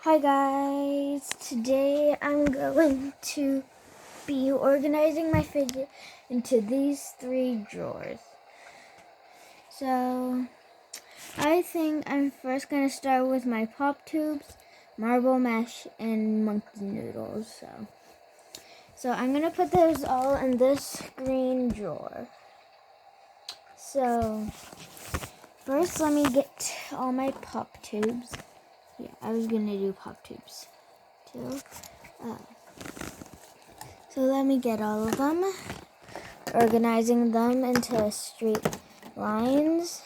Hi guys, today I'm going to be organizing my fidget into these 3 drawers. So I think I'm first going to start with my pop tubes, marble mesh, and monkey noodles. So I'm going to put those all in this green drawer. So first let me get all my pop tubes. Yeah, I was going to do pop tubes too. So let me get all of them, organizing them into straight lines.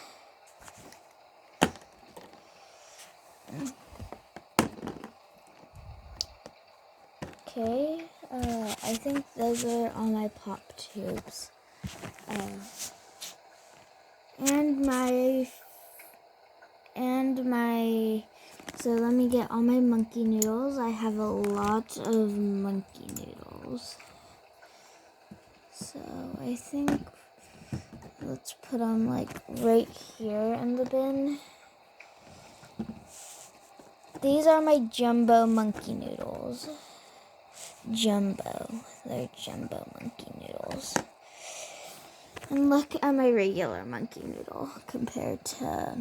Okay, I think those are all my pop tubes. So let me get all my monkey noodles. I have a lot of monkey noodles. So I think let's put them like right here in the bin. These are my jumbo monkey noodles. They're jumbo monkey noodles. And look at my regular monkey noodle compared to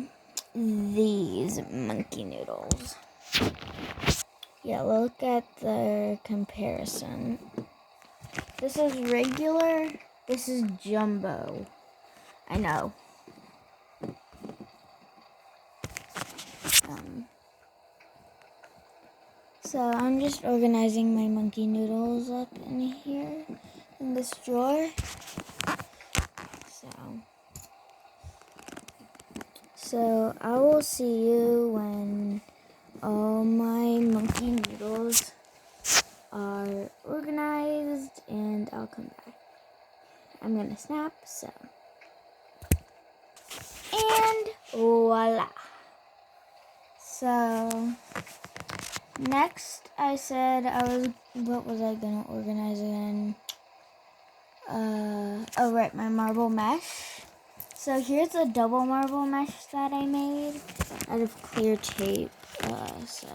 these monkey noodles. Yeah, look at the comparison. This is regular, this is jumbo. I know. So I'm just organizing my monkey noodles up in here, in this drawer. So I will see you when all my monkey noodles are organized and I'll come back. I'm gonna snap, and voila. So next I said what was I gonna organize again? Oh right, my marble mesh. So here's a double marble mesh that I made out of clear tape. So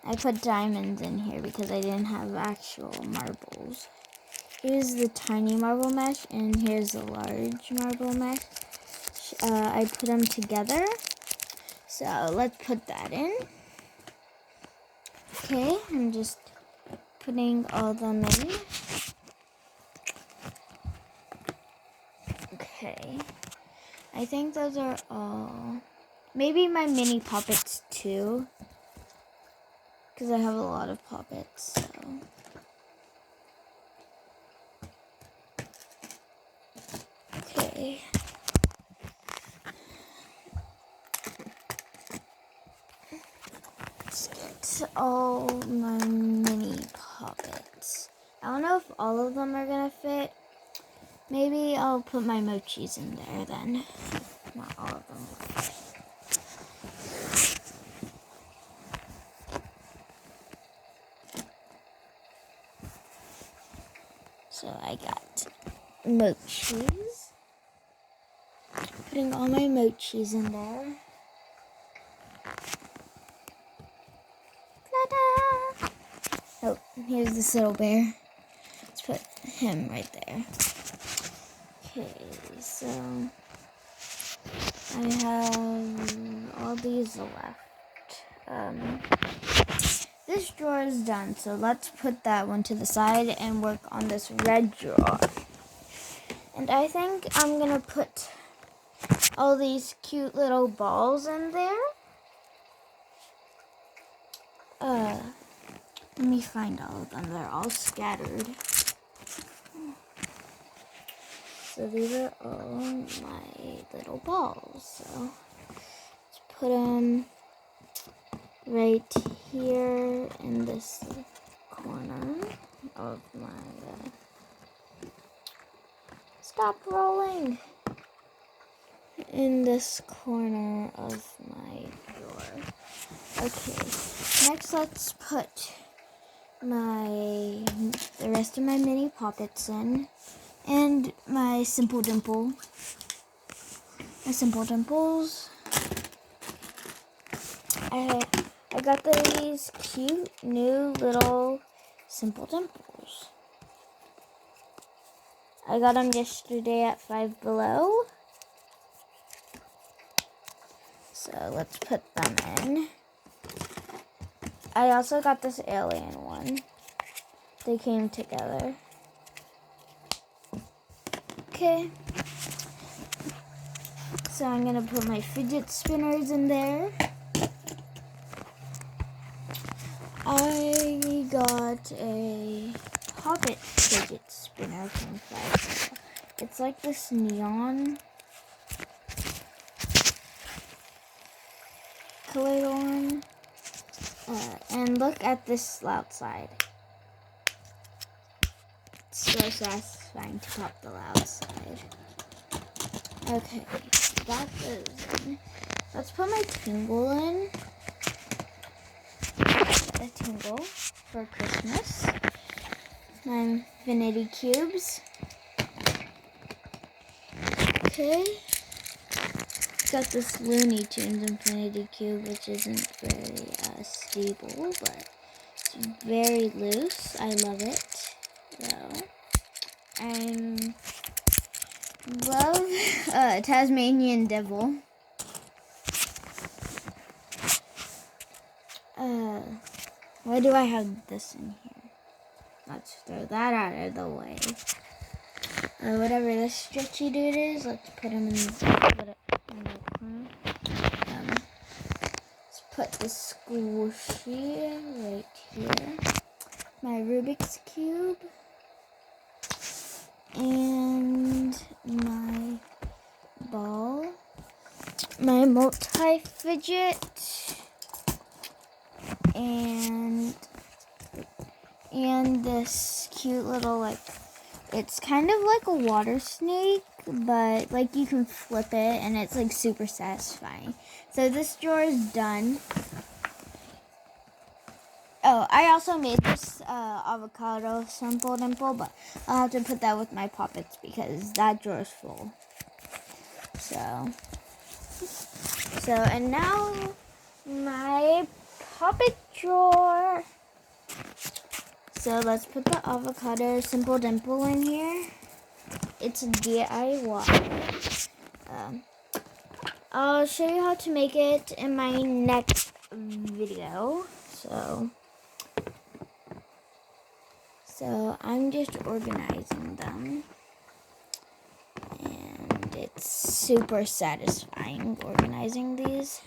I put diamonds in here because I didn't have actual marbles. Here's the tiny marble mesh and here's the large marble mesh. I put them together. So let's put that in. Okay, I'm just putting all of them in. Okay. I think those are all. Maybe my mini puppets too. Because I have a lot of puppets, so. Okay. Let's get all my mini puppets. I don't know if all of them are gonna fit. Maybe I'll put my mochis in there then. Not all of them will fit. So I got mochis. Putting all my mochis in there. Ta-da! Oh, here's this little bear. Let's put him right there. Okay, so I have all these left. This drawer is done, so let's put that one to the side and work on this red drawer. And I think I'm gonna put all these cute little balls in there. Let me find all of them. They're all scattered. So these are all my little balls. So let's put them right here in this corner of my. Stop rolling! In this corner of my drawer. Okay, next let's put the rest of my mini poppets in, and my simple dimples. I I got these cute new little simple dimples. I got them yesterday at Five Below. So let's put them in. I also got this alien one. They came together. Okay. So I'm gonna put my fidget spinners in there. I got a Hobbit fidget spinner from Five Below. It's like this neon colored one. And look at this slout side. It's so satisfying to pop the loud side. Okay, that goes in. Let's put my tingle in. A tingle for Christmas. My infinity cubes. Okay. Got this Looney Tunes infinity cube, which isn't very stable, but it's very loose. I love it. So, I love Tasmanian Devil. Why do I have this in here? Let's throw that out of the way. Whatever this stretchy dude is, let's put him in the corner. Let's put the squishy right here. My Rubik's Cube. And my ball. My multi-fidget. And this cute little, like, it's kind of like a water snake, but like you can flip it and it's like super satisfying. So this drawer is done. Oh, I also made this avocado simple dimple, but I'll have to put that with my poppets because that drawer is full. So and now my poppet drawer. So let's put the avocado simple dimple in here. It's a DIY. I'll show you how to make it in my next video. So I'm just organizing them. And it's super satisfying organizing these.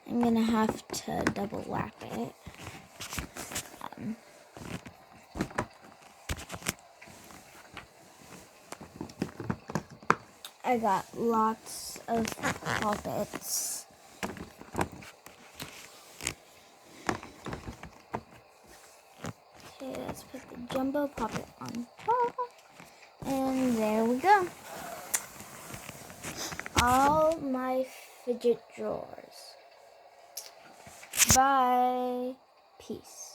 I'm gonna have to double wrap it. I got lots of poppets. Okay, let's put the jumbo poppet on top. And there we go. All my fidget drawers. Bye. Peace.